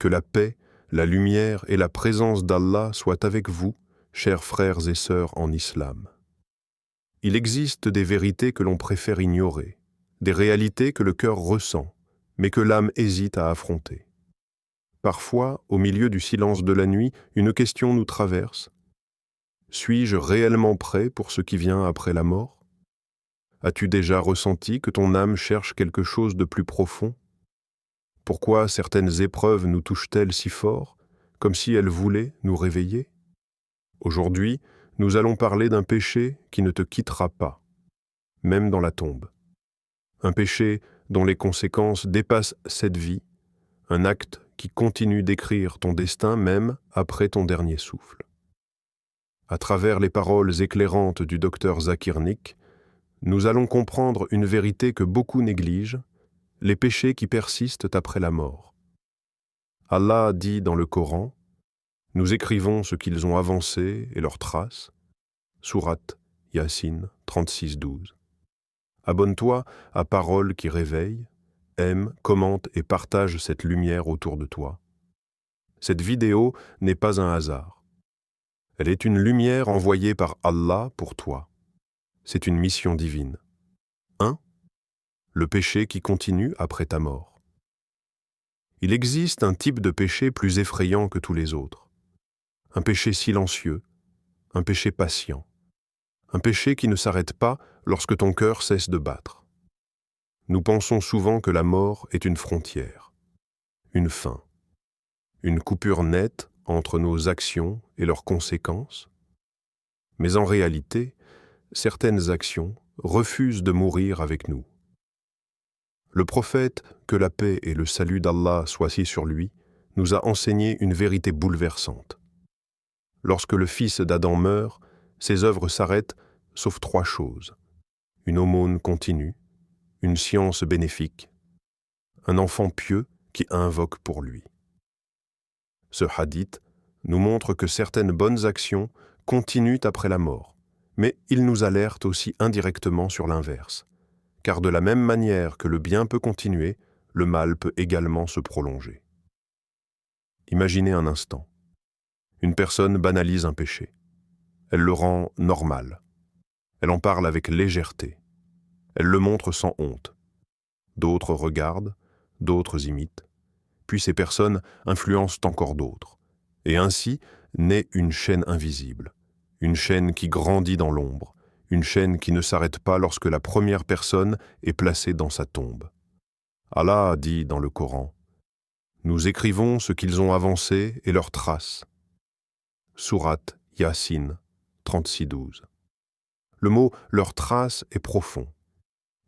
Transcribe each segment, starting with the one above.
Que la paix, la lumière et la présence d'Allah soient avec vous, chers frères et sœurs en islam. Il existe des vérités que l'on préfère ignorer, des réalités que le cœur ressent, mais que l'âme hésite à affronter. Parfois, au milieu du silence de la nuit, une question nous traverse. Suis-je réellement prêt pour ce qui vient après la mort? As-tu déjà ressenti que ton âme cherche quelque chose de plus profond? Pourquoi certaines épreuves nous touchent-elles si fort, comme si elles voulaient nous réveiller? Aujourd'hui, nous allons parler d'un péché qui ne te quittera pas, même dans la tombe. Un péché dont les conséquences dépassent cette vie, un acte qui continue d'écrire ton destin même après ton dernier souffle. À travers les paroles éclairantes du docteur Zakir Naik, nous allons comprendre une vérité que beaucoup négligent, les péchés qui persistent après la mort. Allah dit dans le Coran, « Nous écrivons ce qu'ils ont avancé et leurs traces » Sourate Yassine 36-12. Abonne-toi à Paroles qui réveillent, aime, commente et partage cette lumière autour de toi. Cette vidéo n'est pas un hasard. Elle est une lumière envoyée par Allah pour toi. C'est une mission divine. 1. Le péché qui continue après ta mort. Il existe un type de péché plus effrayant que tous les autres. Un péché silencieux, un péché patient. Un péché qui ne s'arrête pas lorsque ton cœur cesse de battre. Nous pensons souvent que la mort est une frontière, une fin, une coupure nette entre nos actions et leurs conséquences. Mais en réalité, certaines actions refusent de mourir avec nous. Le prophète, que la paix et le salut d'Allah soient sur lui, nous a enseigné une vérité bouleversante. Lorsque le fils d'Adam meurt, ses œuvres s'arrêtent, sauf 3 choses. Une aumône continue, une science bénéfique, un enfant pieux qui invoque pour lui. Ce hadith nous montre que certaines bonnes actions continuent après la mort, mais il nous alerte aussi indirectement sur l'inverse, car de la même manière que le bien peut continuer, le mal peut également se prolonger. Imaginez un instant. Une personne banalise un péché. Elle le rend normal. Elle en parle avec légèreté. Elle le montre sans honte. D'autres regardent, d'autres imitent. Puis ces personnes influencent encore d'autres. Et ainsi naît une chaîne invisible. Une chaîne qui grandit dans l'ombre. Une chaîne qui ne s'arrête pas lorsque la première personne est placée dans sa tombe. Allah dit dans le Coran, « Nous écrivons ce qu'ils ont avancé et leurs traces. » Sourate Yassine 36-12. Le mot « leurs traces » est profond.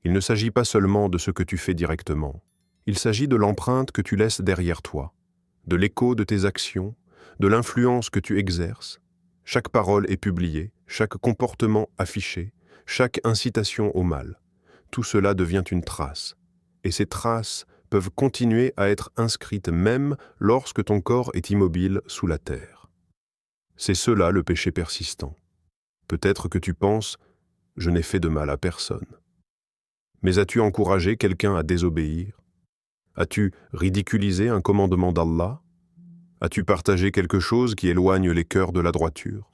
Il ne s'agit pas seulement de ce que tu fais directement. Il s'agit de l'empreinte que tu laisses derrière toi, de l'écho de tes actions, de l'influence que tu exerces. Chaque parole est publiée, chaque comportement affiché, chaque incitation au mal. Tout cela devient une trace. Et ces traces peuvent continuer à être inscrites même lorsque ton corps est immobile sous la terre. C'est cela le péché persistant. Peut-être que tu penses « je n'ai fait de mal à personne ». Mais as-tu encouragé quelqu'un à désobéir? As-tu ridiculisé un commandement d'Allah? As-tu partagé quelque chose qui éloigne les cœurs de la droiture?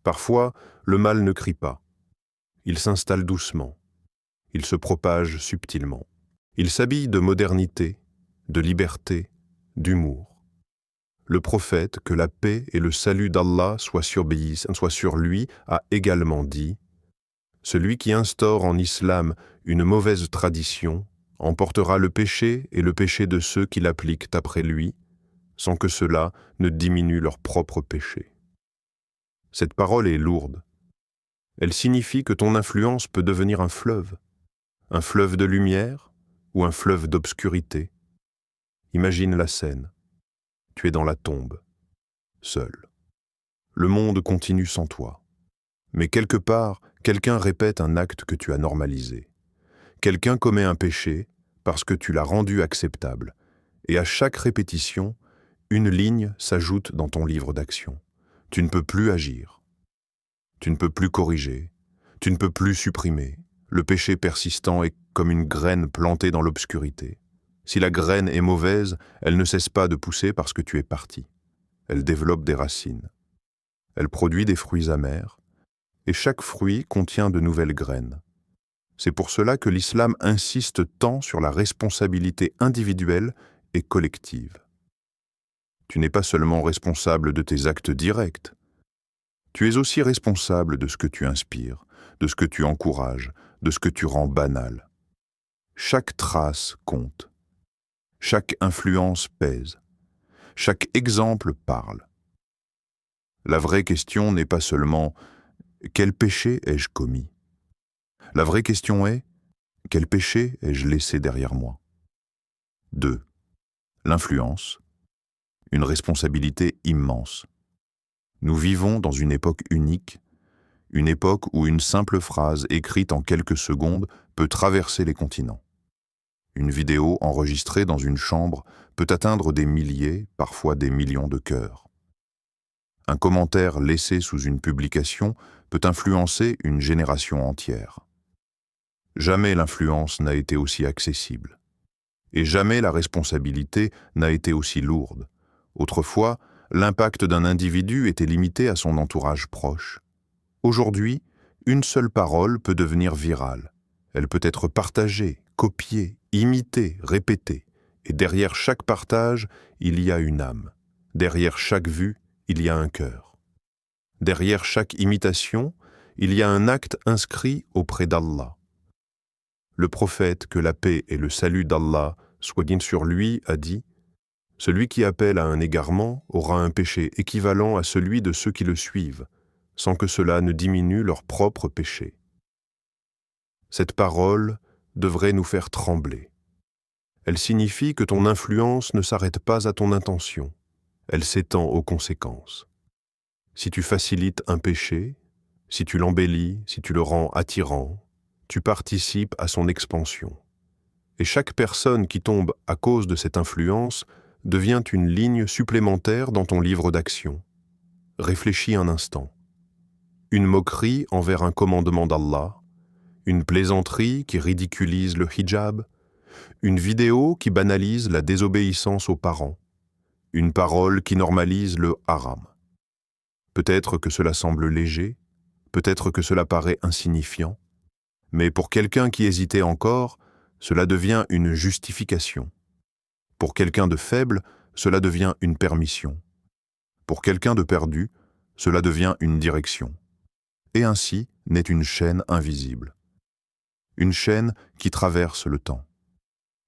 Parfois, le mal ne crie pas. Il s'installe doucement. Il se propage subtilement. Il s'habille de modernité, de liberté, d'humour. Le prophète, que la paix et le salut d'Allah soient sur lui, a également dit « Celui qui instaure en islam une mauvaise tradition emportera le péché et le péché de ceux qui l'appliquent après lui, sans que cela ne diminue leur propre péché. » Cette parole est lourde. Elle signifie que ton influence peut devenir un fleuve de lumière ou un fleuve d'obscurité. Imagine la scène. Tu es dans la tombe, seul. Le monde continue sans toi. Mais quelque part, quelqu'un répète un acte que tu as normalisé. Quelqu'un commet un péché parce que tu l'as rendu acceptable. Et à chaque répétition, une ligne s'ajoute dans ton livre d'action. Tu ne peux plus agir. Tu ne peux plus corriger. Tu ne peux plus supprimer. Le péché persistant est comme une graine plantée dans l'obscurité. Si la graine est mauvaise, elle ne cesse pas de pousser parce que tu es parti. Elle développe des racines. Elle produit des fruits amers, et chaque fruit contient de nouvelles graines. C'est pour cela que l'islam insiste tant sur la responsabilité individuelle et collective. Tu n'es pas seulement responsable de tes actes directs, tu es aussi responsable de ce que tu inspires, de ce que tu encourages, de ce que tu rends banal. Chaque trace compte. Chaque influence pèse. Chaque exemple parle. La vraie question n'est pas seulement « quel péché ai-je commis ?» La vraie question est « quel péché ai-je laissé derrière moi ?» 2. L'influence, une responsabilité immense. Nous vivons dans une époque unique, une époque où une simple phrase écrite en quelques secondes peut traverser les continents. Une vidéo enregistrée dans une chambre peut atteindre des milliers, parfois des millions de cœurs. Un commentaire laissé sous une publication peut influencer une génération entière. Jamais l'influence n'a été aussi accessible. Et jamais la responsabilité n'a été aussi lourde. Autrefois, l'impact d'un individu était limité à son entourage proche. Aujourd'hui, une seule parole peut devenir virale. Elle peut être partagée, copiée, imitée, répétée. Et derrière chaque partage, il y a une âme. Derrière chaque vue, il y a un cœur. Derrière chaque imitation, il y a un acte inscrit auprès d'Allah. Le prophète, que la paix et le salut d'Allah soient sur lui, a dit « Celui qui appelle à un égarement aura un péché équivalent à celui de ceux qui le suivent, sans que cela ne diminue leur propre péché. » Cette parole devrait nous faire trembler. Elle signifie que ton influence ne s'arrête pas à ton intention, elle s'étend aux conséquences. Si tu facilites un péché, si tu l'embellis, si tu le rends attirant, tu participes à son expansion. Et chaque personne qui tombe à cause de cette influence devient une ligne supplémentaire dans ton livre d'action. Réfléchis un instant. Une moquerie envers un commandement d'Allah, une plaisanterie qui ridiculise le hijab, une vidéo qui banalise la désobéissance aux parents, une parole qui normalise le haram. Peut-être que cela semble léger, peut-être que cela paraît insignifiant, mais pour quelqu'un qui hésitait encore, cela devient une justification. Pour quelqu'un de faible, cela devient une permission. Pour quelqu'un de perdu, cela devient une direction. Et ainsi naît une chaîne invisible. Une chaîne qui traverse le temps.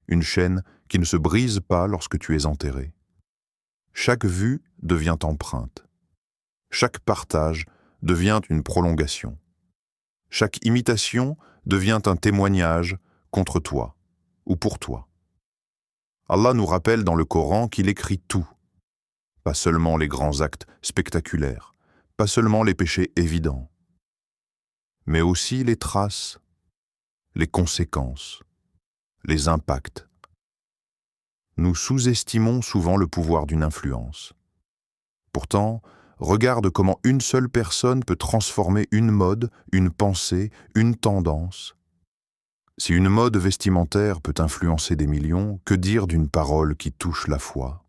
Une chaîne qui ne se brise pas lorsque tu es enterré. Chaque vue devient empreinte. Chaque partage devient une prolongation. Chaque imitation devient un témoignage contre toi ou pour toi. Allah nous rappelle dans le Coran qu'il écrit tout, pas seulement les grands actes spectaculaires, pas seulement les péchés évidents, mais aussi les traces, les conséquences, les impacts. Nous sous-estimons souvent le pouvoir d'une influence. Pourtant, regarde comment une seule personne peut transformer une mode, une pensée, une tendance. Si une mode vestimentaire peut influencer des millions, que dire d'une parole qui touche la foi?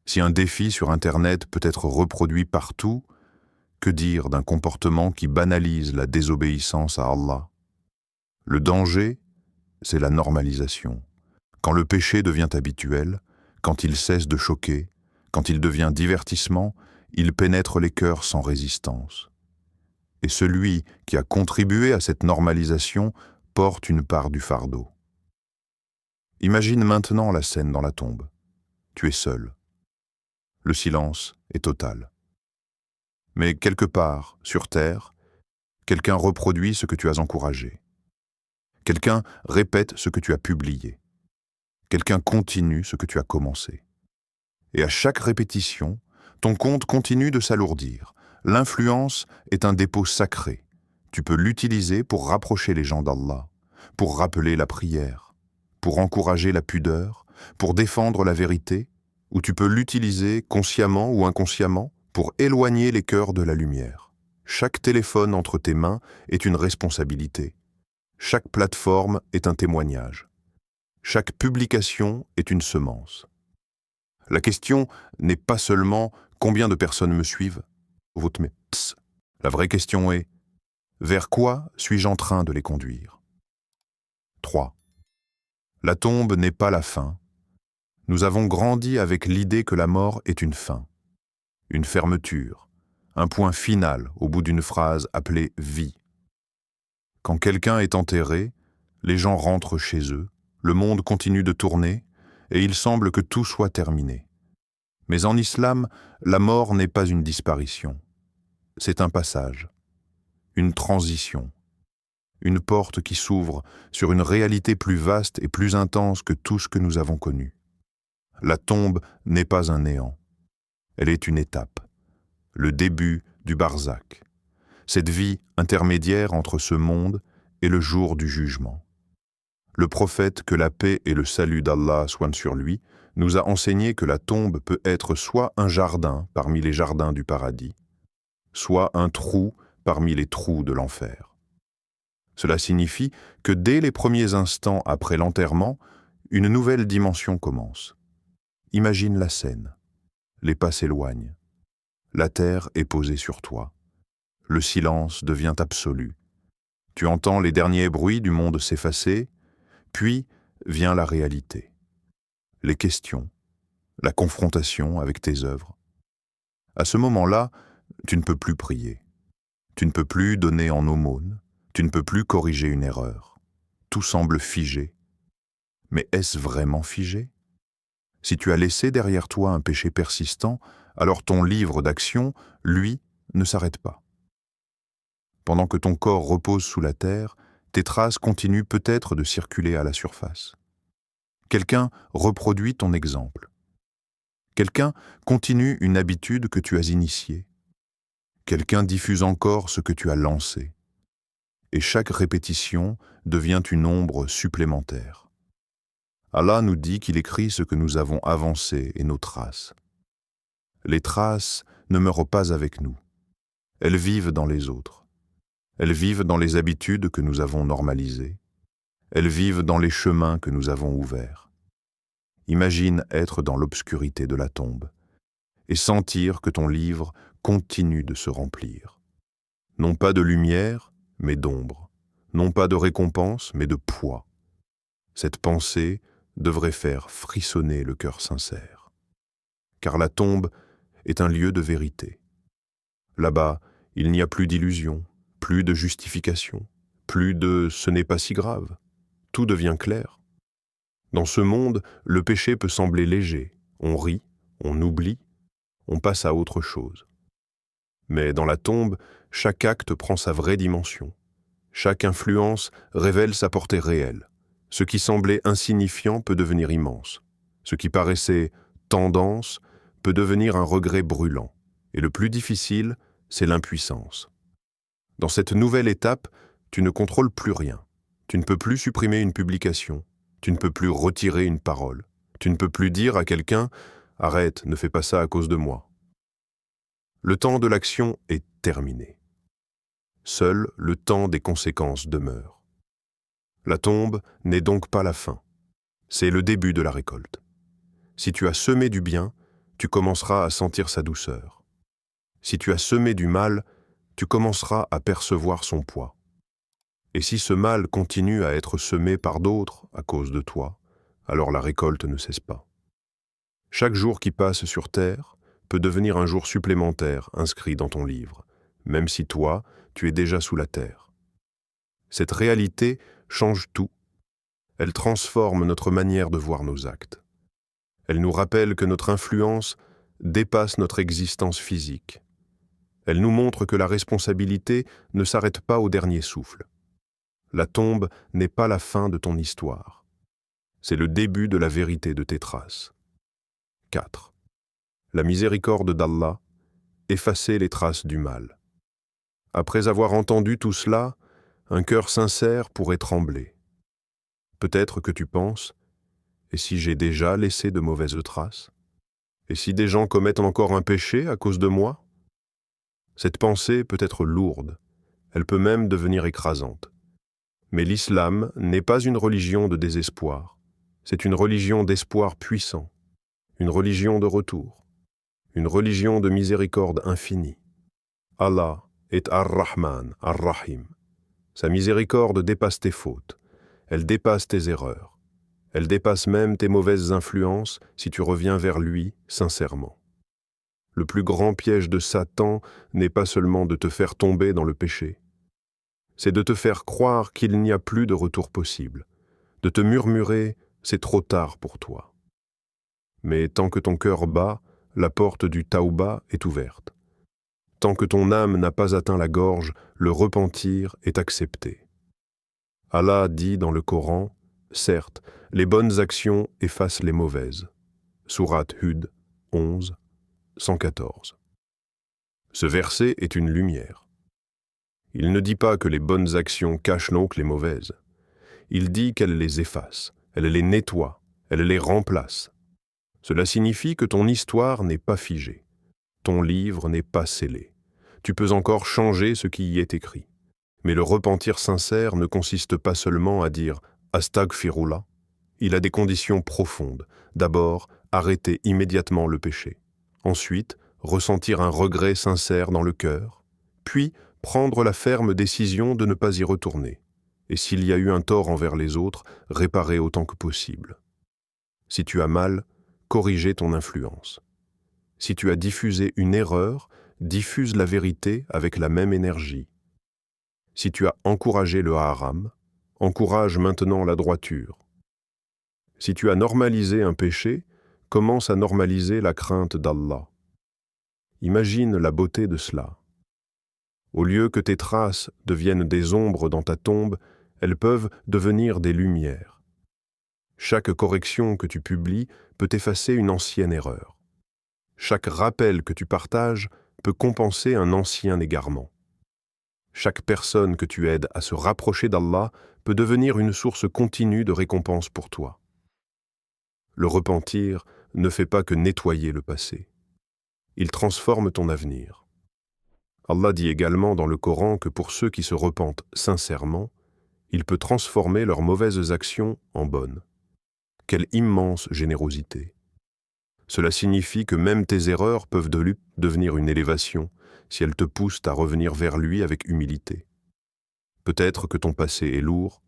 Si un défi sur Internet peut être reproduit partout, que dire d'un comportement qui banalise la désobéissance à Allah? Le danger, c'est la normalisation. Quand le péché devient habituel, quand il cesse de choquer, quand il devient divertissement, il pénètre les cœurs sans résistance. Et celui qui a contribué à cette normalisation porte une part du fardeau. Imagine maintenant la scène dans la tombe. Tu es seul. Le silence est total. Mais quelque part, sur terre, quelqu'un reproduit ce que tu as encouragé. Quelqu'un répète ce que tu as publié. Quelqu'un continue ce que tu as commencé. Et à chaque répétition, ton compte continue de s'alourdir. L'influence est un dépôt sacré. Tu peux l'utiliser pour rapprocher les gens d'Allah, pour rappeler la prière, pour encourager la pudeur, pour défendre la vérité, ou tu peux l'utiliser consciemment ou inconsciemment pour éloigner les cœurs de la lumière. Chaque téléphone entre tes mains est une responsabilité. Chaque plateforme est un témoignage. Chaque publication est une semence. La question n'est pas seulement combien de personnes me suivent. La vraie question est vers quoi suis-je en train de les conduire? 3. La tombe n'est pas la fin. Nous avons grandi avec l'idée que la mort est une fin, une fermeture, un point final au bout d'une phrase appelée vie. Quand quelqu'un est enterré, les gens rentrent chez eux, le monde continue de tourner et il semble que tout soit terminé. Mais en islam, la mort n'est pas une disparition. C'est un passage, une transition, une porte qui s'ouvre sur une réalité plus vaste et plus intense que tout ce que nous avons connu. La tombe n'est pas un néant. Elle est une étape, le début du barzakh, cette vie intermédiaire entre ce monde et le jour du jugement. Le prophète, que la paix et le salut d'Allah soient sur lui, nous a enseigné que la tombe peut être soit un jardin parmi les jardins du paradis, soit un trou parmi les trous de l'enfer. Cela signifie que dès les premiers instants après l'enterrement, une nouvelle dimension commence. Imagine la scène. Les pas s'éloignent. La terre est posée sur toi. Le silence devient absolu. Tu entends les derniers bruits du monde s'effacer, puis vient la réalité. Les questions, la confrontation avec tes œuvres. À ce moment-là, tu ne peux plus prier. Tu ne peux plus donner en aumône. Tu ne peux plus corriger une erreur. Tout semble figé. Mais est-ce vraiment figé? Si tu as laissé derrière toi un péché persistant, alors ton livre d'action, lui, ne s'arrête pas. Pendant que ton corps repose sous la terre, tes traces continuent peut-être de circuler à la surface. Quelqu'un reproduit ton exemple. Quelqu'un continue une habitude que tu as initiée. Quelqu'un diffuse encore ce que tu as lancé. Et chaque répétition devient une ombre supplémentaire. Allah nous dit qu'il écrit ce que nous avons avancé et nos traces. Les traces ne meurent pas avec nous. Elles vivent dans les autres. Elles vivent dans les habitudes que nous avons normalisées. Elles vivent dans les chemins que nous avons ouverts. Imagine être dans l'obscurité de la tombe et sentir que ton livre continue de se remplir. Non pas de lumière, mais d'ombre. Non pas de récompense, mais de poids. Cette pensée devrait faire frissonner le cœur sincère. Car la tombe est un lieu de vérité. Là-bas, il n'y a plus d'illusion, plus de justification, plus de « ce n'est pas si grave ». Tout devient clair. Dans ce monde, le péché peut sembler léger. On rit, on oublie, on passe à autre chose. Mais dans la tombe, chaque acte prend sa vraie dimension. Chaque influence révèle sa portée réelle. Ce qui semblait insignifiant peut devenir immense. Ce qui paraissait tendance peut devenir un regret brûlant. Et le plus difficile, c'est l'impuissance. Dans cette nouvelle étape, tu ne contrôles plus rien. Tu ne peux plus supprimer une publication. Tu ne peux plus retirer une parole. Tu ne peux plus dire à quelqu'un « Arrête, ne fais pas ça à cause de moi ». Le temps de l'action est terminé. Seul le temps des conséquences demeure. La tombe n'est donc pas la fin. C'est le début de la récolte. Si tu as semé du bien, tu commenceras à sentir sa douceur. Si tu as semé du mal, tu commenceras à percevoir son poids. Et si ce mal continue à être semé par d'autres à cause de toi, alors la récolte ne cesse pas. Chaque jour qui passe sur terre peut devenir un jour supplémentaire inscrit dans ton livre, même si toi, tu es déjà sous la terre. Cette réalité change tout. Elle transforme notre manière de voir nos actes. Elle nous rappelle que notre influence dépasse notre existence physique. Elle nous montre que la responsabilité ne s'arrête pas au dernier souffle. La tombe n'est pas la fin de ton histoire. C'est le début de la vérité de tes traces. 4. La miséricorde d'Allah, effacer les traces du mal. Après avoir entendu tout cela, un cœur sincère pourrait trembler. Peut-être que tu penses, et si j'ai déjà laissé de mauvaises traces? Et si des gens commettent encore un péché à cause de moi? Cette pensée peut être lourde, elle peut même devenir écrasante. Mais l'islam n'est pas une religion de désespoir, C'est une religion d'espoir puissant, une religion de retour, une religion de miséricorde infinie. Allah est Ar-Rahman, Ar-Rahim. Sa miséricorde dépasse tes fautes, elle dépasse tes erreurs, elle dépasse même tes mauvaises influences si tu reviens vers lui sincèrement. Le plus grand piège de Satan n'est pas seulement de te faire tomber dans le péché, c'est de te faire croire qu'il n'y a plus de retour possible, de te murmurer « c'est trop tard pour toi ». Mais tant que ton cœur bat, la porte du Tauba est ouverte. Tant que ton âme n'a pas atteint la gorge, le repentir est accepté. Allah dit dans le Coran, certes, les bonnes actions effacent les mauvaises. Sourate Hud 11, 114. Ce verset est une lumière. Il ne dit pas que les bonnes actions cachent donc les mauvaises. Il dit qu'elle les efface, elle les nettoie, elle les remplace. Cela signifie que ton histoire n'est pas figée, ton livre n'est pas scellé. Tu peux encore changer ce qui y est écrit. Mais le repentir sincère ne consiste pas seulement à dire « Astaghfirullah ». Il a des conditions profondes. D'abord, arrêter immédiatement le péché. Ensuite, ressentir un regret sincère dans le cœur. Puis, prendre la ferme décision de ne pas y retourner. Et s'il y a eu un tort envers les autres, réparer autant que possible. Si tu as mal, corriger ton influence. Si tu as diffusé une erreur, diffuse la vérité avec la même énergie. Si tu as encouragé le haram, encourage maintenant la droiture. Si tu as normalisé un péché, commence à normaliser la crainte d'Allah. Imagine la beauté de cela. Au lieu que tes traces deviennent des ombres dans ta tombe, elles peuvent devenir des lumières. Chaque correction que tu publies peut effacer une ancienne erreur. Chaque rappel que tu partages peut compenser un ancien égarement. Chaque personne que tu aides à se rapprocher d'Allah peut devenir une source continue de récompense pour toi. Le repentir ne fait pas que nettoyer le passé. Il transforme ton avenir. Allah dit également dans le Coran que pour ceux qui se repentent sincèrement, il peut transformer leurs mauvaises actions en bonnes. Quelle immense générosité! Cela signifie que même tes erreurs peuvent devenir une élévation si elles te poussent à revenir vers lui avec humilité. Peut-être que ton passé est lourd,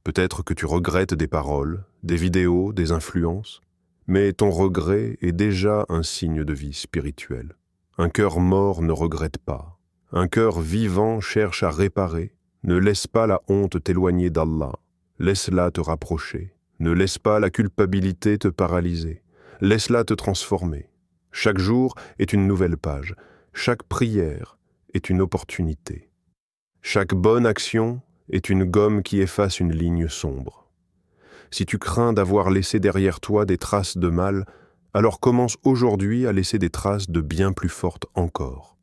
peut-être que tu regrettes des paroles, des vidéos, des influences, mais ton regret est déjà un signe de vie spirituelle. Un cœur mort ne regrette pas. Un cœur vivant cherche à réparer. Ne laisse pas la honte t'éloigner d'Allah. Laisse-la te rapprocher. Ne laisse pas la culpabilité te paralyser. Laisse-la te transformer. Chaque jour est une nouvelle page. Chaque prière est une opportunité. Chaque bonne action est une gomme qui efface une ligne sombre. Si tu crains d'avoir laissé derrière toi des traces de mal, alors commence aujourd'hui à laisser des traces de bien plus fortes encore.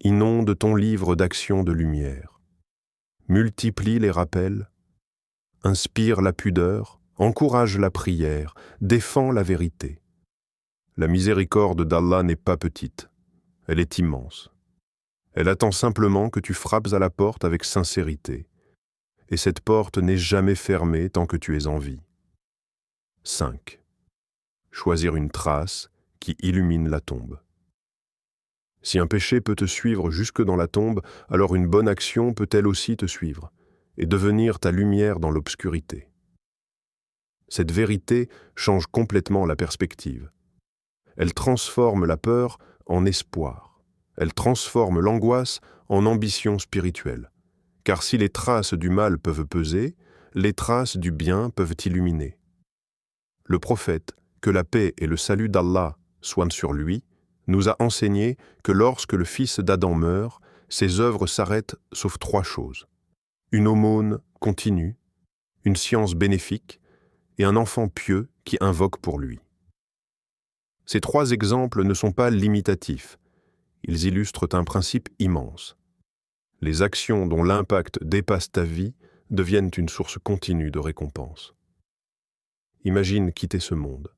Inonde ton livre d'actions de lumière. Multiplie les rappels. Inspire la pudeur, encourage la prière, défends la vérité. La miséricorde d'Allah n'est pas petite, elle est immense. Elle attend simplement que tu frappes à la porte avec sincérité. Et cette porte n'est jamais fermée tant que tu es en vie. 5. Choisir une trace qui illumine la tombe. Si un péché peut te suivre jusque dans la tombe, alors une bonne action peut elle aussi te suivre et devenir ta lumière dans l'obscurité. Cette vérité change complètement la perspective. Elle transforme la peur en espoir. Elle transforme l'angoisse en ambition spirituelle. Car si les traces du mal peuvent peser, les traces du bien peuvent illuminer. Le prophète, que la paix et le salut d'Allah soient sur lui, nous a enseigné que lorsque le fils d'Adam meurt, ses œuvres s'arrêtent sauf 3 choses. Une aumône continue, une science bénéfique et un enfant pieux qui invoque pour lui. Ces 3 exemples ne sont pas limitatifs. Ils illustrent un principe immense. Les actions dont l'impact dépasse ta vie deviennent une source continue de récompense. Imagine quitter ce monde,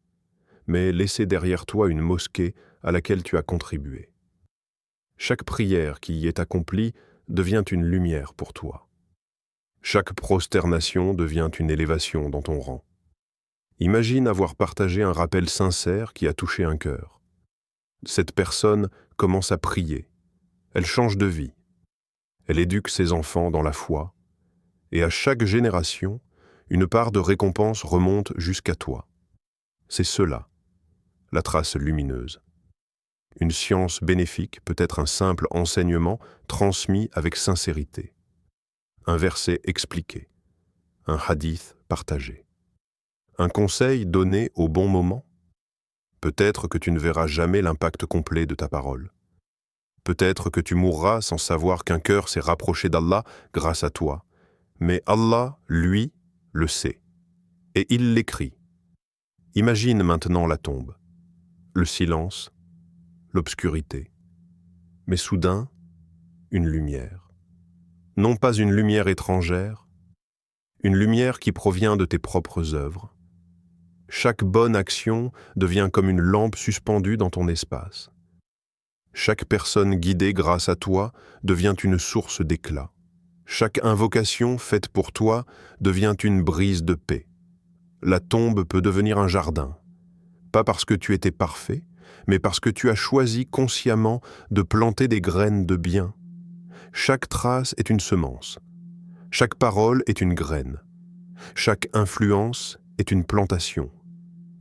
mais laisser derrière toi une mosquée à laquelle tu as contribué. Chaque prière qui y est accomplie devient une lumière pour toi. Chaque prosternation devient une élévation dans ton rang. Imagine avoir partagé un rappel sincère qui a touché un cœur. Cette personne commence à prier. Elle change de vie. Elle éduque ses enfants dans la foi. Et à chaque génération, une part de récompense remonte jusqu'à toi. C'est cela, la trace lumineuse. Une science bénéfique peut être un simple enseignement transmis avec sincérité. Un verset expliqué. Un hadith partagé. Un conseil donné au bon moment. Peut-être que tu ne verras jamais l'impact complet de ta parole. Peut-être que tu mourras sans savoir qu'un cœur s'est rapproché d'Allah grâce à toi. Mais Allah, lui, le sait. Et il l'écrit. Imagine maintenant la tombe, le silence, l'obscurité. Mais soudain, une lumière. Non pas une lumière étrangère, une lumière qui provient de tes propres œuvres. Chaque bonne action devient comme une lampe suspendue dans ton espace. Chaque personne guidée grâce à toi devient une source d'éclat. Chaque invocation faite pour toi devient une brise de paix. La tombe peut devenir un jardin, pas parce que tu étais parfait, mais parce que tu as choisi consciemment de planter des graines de bien. Chaque trace est une semence. Chaque parole est une graine. Chaque influence est une plantation.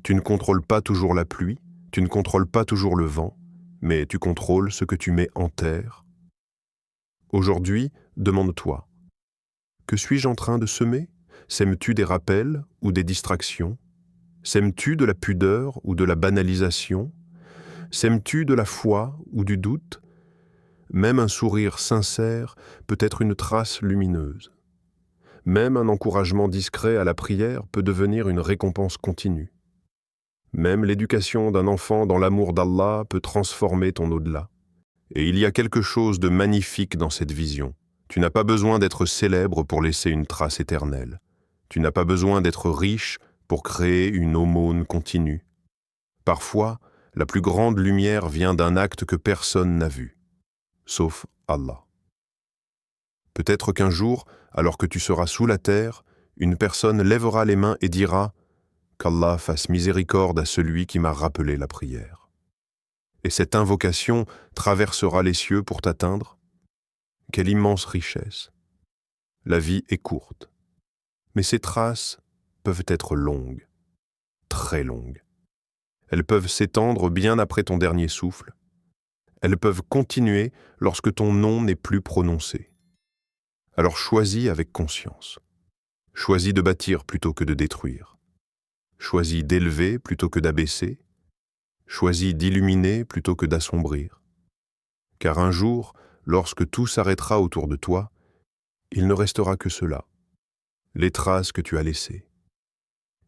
Tu ne contrôles pas toujours la pluie, tu ne contrôles pas toujours le vent, mais tu contrôles ce que tu mets en terre. Aujourd'hui, demande-toi, que suis-je en train de semer? Sèmes-tu des rappels ou des distractions? Sèmes-tu de la pudeur ou de la banalisation? Sèmes-tu de la foi ou du doute? Même un sourire sincère peut être une trace lumineuse. Même un encouragement discret à la prière peut devenir une récompense continue. Même l'éducation d'un enfant dans l'amour d'Allah peut transformer ton au-delà. Et il y a quelque chose de magnifique dans cette vision. Tu n'as pas besoin d'être célèbre pour laisser une trace éternelle. Tu n'as pas besoin d'être riche pour créer une aumône continue. Parfois, la plus grande lumière vient d'un acte que personne n'a vu, sauf Allah. Peut-être qu'un jour, alors que tu seras sous la terre, une personne lèvera les mains et dira « Qu'Allah fasse miséricorde à celui qui m'a rappelé la prière ». Et cette invocation traversera les cieux pour t'atteindre. Quelle immense richesse! La vie est courte, mais ces traces peuvent être longues, très longues. Elles peuvent s'étendre bien après ton dernier souffle. Elles peuvent continuer lorsque ton nom n'est plus prononcé. Alors choisis avec conscience. Choisis de bâtir plutôt que de détruire. Choisis d'élever plutôt que d'abaisser. Choisis d'illuminer plutôt que d'assombrir. Car un jour, lorsque tout s'arrêtera autour de toi, il ne restera que cela, les traces que tu as laissées.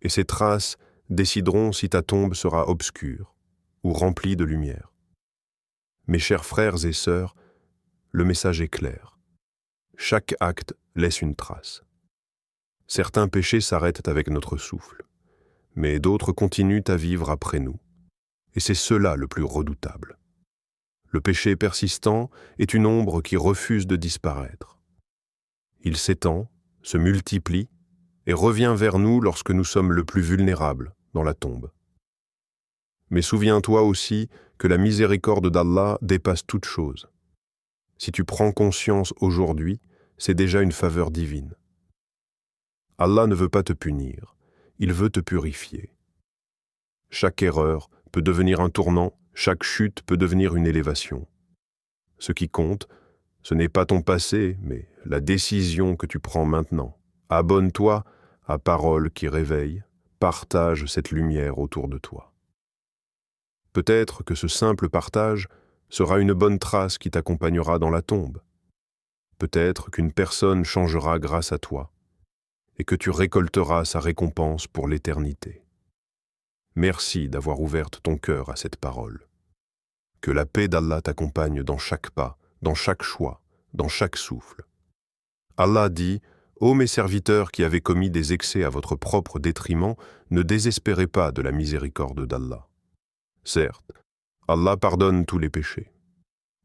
Et ces traces décideront si ta tombe sera obscure ou remplie de lumière. Mes chers frères et sœurs, le message est clair. Chaque acte laisse une trace. Certains péchés s'arrêtent avec notre souffle, mais d'autres continuent à vivre après nous. Et c'est cela le plus redoutable. Le péché persistant est une ombre qui refuse de disparaître. Il s'étend, se multiplie et revient vers nous lorsque nous sommes le plus vulnérables dans la tombe. Mais souviens-toi aussi que la miséricorde d'Allah dépasse toute chose. Si tu prends conscience aujourd'hui, c'est déjà une faveur divine. Allah ne veut pas te punir, il veut te purifier. Chaque erreur peut devenir un tournant, chaque chute peut devenir une élévation. Ce qui compte, ce n'est pas ton passé, mais la décision que tu prends maintenant. Abonne-toi à Paroles qui réveillent, partage cette lumière autour de toi. Peut-être que ce simple partage sera une bonne trace qui t'accompagnera dans la tombe. Peut-être qu'une personne changera grâce à toi et que tu récolteras sa récompense pour l'éternité. Merci d'avoir ouvert ton cœur à cette parole. Que la paix d'Allah t'accompagne dans chaque pas, dans chaque choix, dans chaque souffle. Allah dit « Ô mes serviteurs qui avez commis des excès à votre propre détriment, ne désespérez pas de la miséricorde d'Allah. » Certes, Allah pardonne tous les péchés.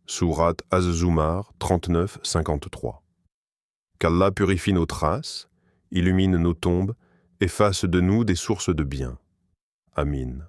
Sourate Az-Zumar 39-53. Qu'Allah purifie nos traces, illumine nos tombes et fasse de nous des sources de bien. Amin.